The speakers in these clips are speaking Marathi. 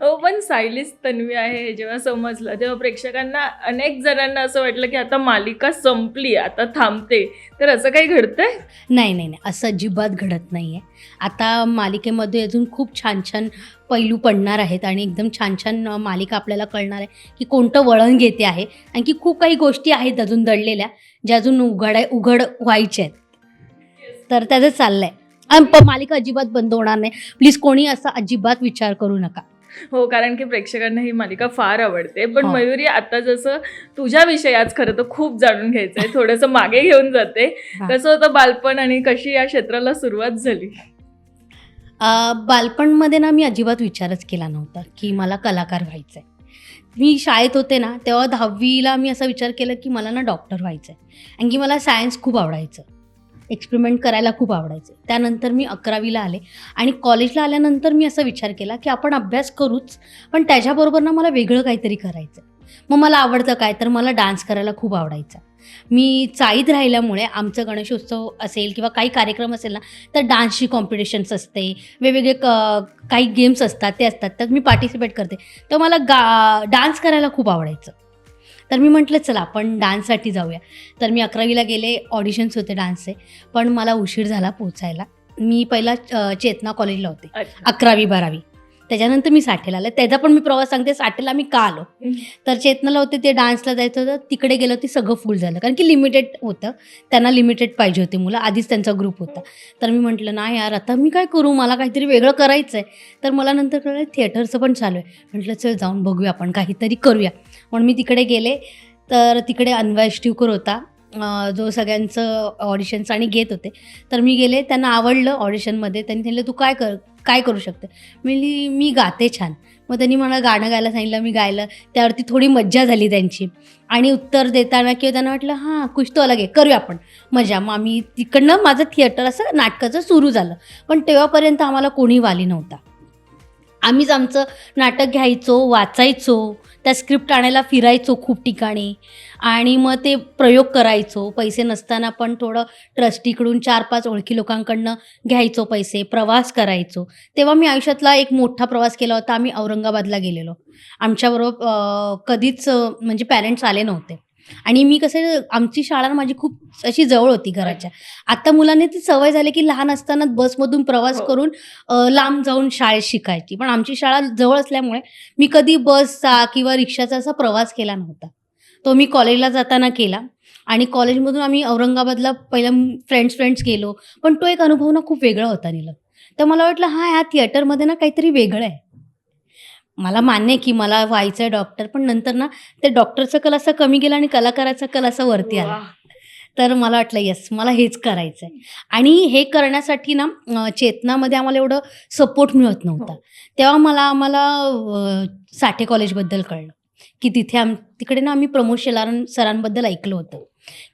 हो, पण सायलीच तन्वी आहे हे जेव्हा समजलं, तेव्हा प्रेक्षकांना अनेक जणांना असं वाटलं, की आता मालिका संपली, आता थांबते. तर असं काही घडतंय? नाही, नाही, नाही. असं अजिबात घडत नाही आहे. आता मालिकेमध्ये अजून खूप छान-छान पैलू पडणार आहेत आणि एकदम छान-छान मालिका आपल्याला कळणार आहे, की कोणतं वळण घेते आहे. आणखी खूप काही गोष्टी आहेत अजून दडलेल्या, ज्या अजून उघड व्हायच्या आहेत. तर त्याचं चाललंय. मालिका अजिबात बंद होणार नाही. प्लीज कोणी असा अजिबात विचार करू नका. हो, कारण की प्रेक्षकांना ही मालिका फार आवडते. पण हो. मयुरी, आता जसं तुझ्याविषयी आज खरं तर खूप जाणून घ्यायचंय. थोडंसं मागे घेऊन जाते. हां. कसं होतं बालपण आणि कशी या क्षेत्राला सुरुवात झाली? बालपणमध्ये ना मी अजिबात विचारच केला नव्हता, की मला कलाकार व्हायचं आहे. मी शाळेत होते ना, तेव्हा 10वीला मी असा विचार केला, की मला ना डॉक्टर व्हायचं आहे. आणखी मला सायन्स खूप आवडायचं. एक्सपेरिमेंट करायला खूप आवडायचं. त्यानंतर मी 11वीला आले आणि कॉलेजला आल्यानंतर मी असा विचार केला, की आपण अभ्यास करूच, पण त्याच्याबरोबर ना मला वेगळं काहीतरी करायचं. मग मला आवडतं काय, तर मला डान्स करायला खूप आवडायचा. मी चाळीत राहिल्यामुळे आमचं गणेशोत्सव असेल किंवा काही कार्यक्रम असेल ना, तर डान्सची कॉम्पिटिशन्स असते, वेगवेगळे काही गेम्स असतात, ते असतात. त्यात मी पार्टिसिपेट करते. तर मला डान्स करायला खूप आवडायचं. तर मी म्हटलं चला आपण डान्ससाठी जाऊया. तर मी 11वीला गेले, ऑडिशन्स होते डान्सचे, पण मला उशीर झाला पोचायला. मी पहिला चेतना कॉलेजला होते, अच्छा. 11वी-12वी. त्याच्यानंतर मी साठेला आले. त्याचा पण मी प्रवास सांगते, साठेला मी का आलो. तर चेतनाला होते, ते डान्सला जायचं होतं. तिकडे गेलं ते सगळं फुल झालं, कारण की लिमिटेड होतं. त्यांना लिमिटेड पाहिजे होते मुलं, आधीच त्यांचा ग्रुप होता. तर मी म्हटलं नाही यार, आता मी काय करू, मला काहीतरी वेगळं करायचं आहे. तर मला नंतर कळलं थिएटरचं पण चालू आहे. म्हटलं चल जाऊन बघूया, आपण काहीतरी करूया. म्हणून मी तिकडे गेले. तर तिकडे अन्वय टिवकर होता, जो सगळ्यांचं ऑडिशन्स आणि घेत होते. तर मी गेले, त्यांना आवडलं ऑडिशनमध्ये. त्यांनी सांगितलं तू काय करू शकते. मी गाते छान. मग त्यांनी मला गाणं गायला सांगितलं, मी गायलं. त्यावरती थोडी मज्जा झाली त्यांची आणि उत्तर देताना किंवा त्यांना वाटलं हां कुछ तो अलग आहे, करूया आपण मजा. मग आम्ही तिकडनं माझं थिएटर असं नाटकाचं सुरू झालं. पण तेव्हापर्यंत आम्हाला कोणी वाली नव्हता. आम्हीच आमचं नाटक घ्यायचो, वाचायचो, त्या स्क्रिप्ट आणायला फिरायचो खूप ठिकाणी आणि मग ते प्रयोग करायचो. पैसे नसताना पण थोडं ट्रस्टीकडून 4-5 ओळखी लोकांकडनं घ्यायचो पैसे, प्रवास करायचो. तेव्हा मी आयुष्यातला एक मोठा प्रवास केला होता. आम्ही औरंगाबादला गेलेलो. आमच्याबरोबर कधीच म्हणजे पॅरेंट्स आले नव्हते आणि मी कसं, आमची शाळा माझी खूप अशी जवळ होती घराच्या. आता मुलांना ती सवय झाली की लहान असताना बसमधून प्रवास हो. करून लांब जाऊन शाळेत शिकायची. पण आमची शाळा जवळ असल्यामुळे मी कधी बसचा किंवा रिक्षाचा असा प्रवास केला नव्हता. तो मी कॉलेजला जाताना केला आणि कॉलेजमधून आम्ही औरंगाबादला पहिलं फ्रेंड्स गेलो. पण तो एक अनुभव ना खूप वेगळा होता नीलम. तर मला वाटलं हां, ह्या थिएटरमध्ये ना काहीतरी वेगळं आहे. मला मान्य आहे की मला व्हायचं आहे डॉक्टर, पण नंतर ना ते डॉक्टरचा कल असा कमी गेला आणि कलाकाराचा कल असा वरती आला. वाह! तर मला वाटलं येस, मला हेच करायचं आहे. आणि हे करण्यासाठी ना चेतनामध्ये आम्हाला एवढं सपोर्ट मिळत नव्हता. हो. तेव्हा आम्हाला साठे कॉलेजबद्दल कळलं, की तिथे तिकडे ना आम्ही प्रमोद शेलार सरांबद्दल ऐकलं होतं,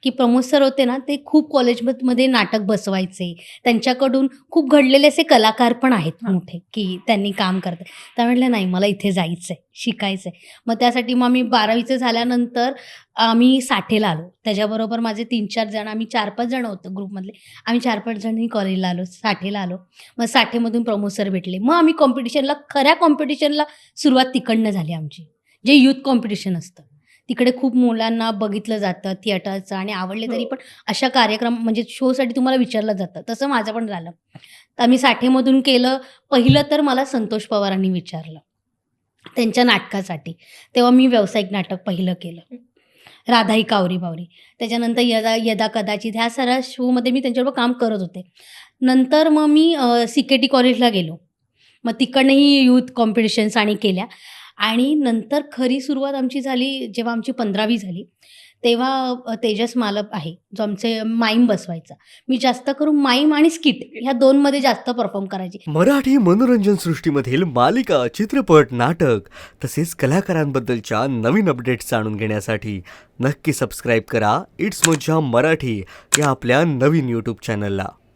की प्रमोद सर होते ना, ते खूप कॉलेजमध्ये नाटक बसवायचे. त्यांच्याकडून खूप घडलेले असे कलाकार पण आहेत हां. मोठे, की त्यांनी काम करतात. तर म्हटलं नाही, मला इथे जायचं आहे, शिकायचं आहे. मग त्यासाठी आम्ही 12वीचं झाल्यानंतर आम्ही साठेला आलो. त्याच्याबरोबर माझे 3-4 जण, आम्ही 4-5 जण होतो ग्रुपमधले. आम्ही 4-5 जणी कॉलेजला आलो, साठेला आलो. मग साठेमधून प्रमोद सर भेटले. मग आम्ही खऱ्या कॉम्पिटिशनला सुरुवात तिकडनं झाली आमची. जे युथ कॉम्पिटिशन असतं. तिकडे खूप मुलांना बघितलं जातं थिएटरचं आणि आवडले तरी हो. पण अशा कार्यक्रम म्हणजे शोसाठी तुम्हाला विचारलं जातं. तसं माझं पण झालं. तर आम्ही साठेमधून केलं. पहिलं तर मला संतोष पवारांनी विचारलं, त्यांच्या नाटकासाठी. तेव्हा मी व्यावसायिक नाटक पहिलं केलं. राधा ही कावरी बावरी. त्याच्यानंतर यदा यदा कदाचित ह्या सगळ्या शोमध्ये मी त्यांच्याबरोबर काम करत होते. नंतर मग मी CKT कॉलेजला गेलो. मग तिकडनंही यूथ कॉम्पिटिशन्स आणि केल्या आणि नंतर खरी सुरुवात आमची झाली जेव्हा आमची 15वी झाली. तेव्हा तेजस मालप आहे, जो आमचे माईम बसवायचा. मी जास्त करून माईम आणि स्किट ह्या 2मध्ये जास्त परफॉर्म करायची. मराठी मनोरंजन सृष्टीमधील मालिका, चित्रपट, नाटक तसेच कलाकारांबद्दलच्या नवीन अपडेट्स जाणून घेण्यासाठी नक्की सबस्क्राईब करा इट्स मज्जा मराठी या आपल्या नवीन यूट्यूब चॅनलला.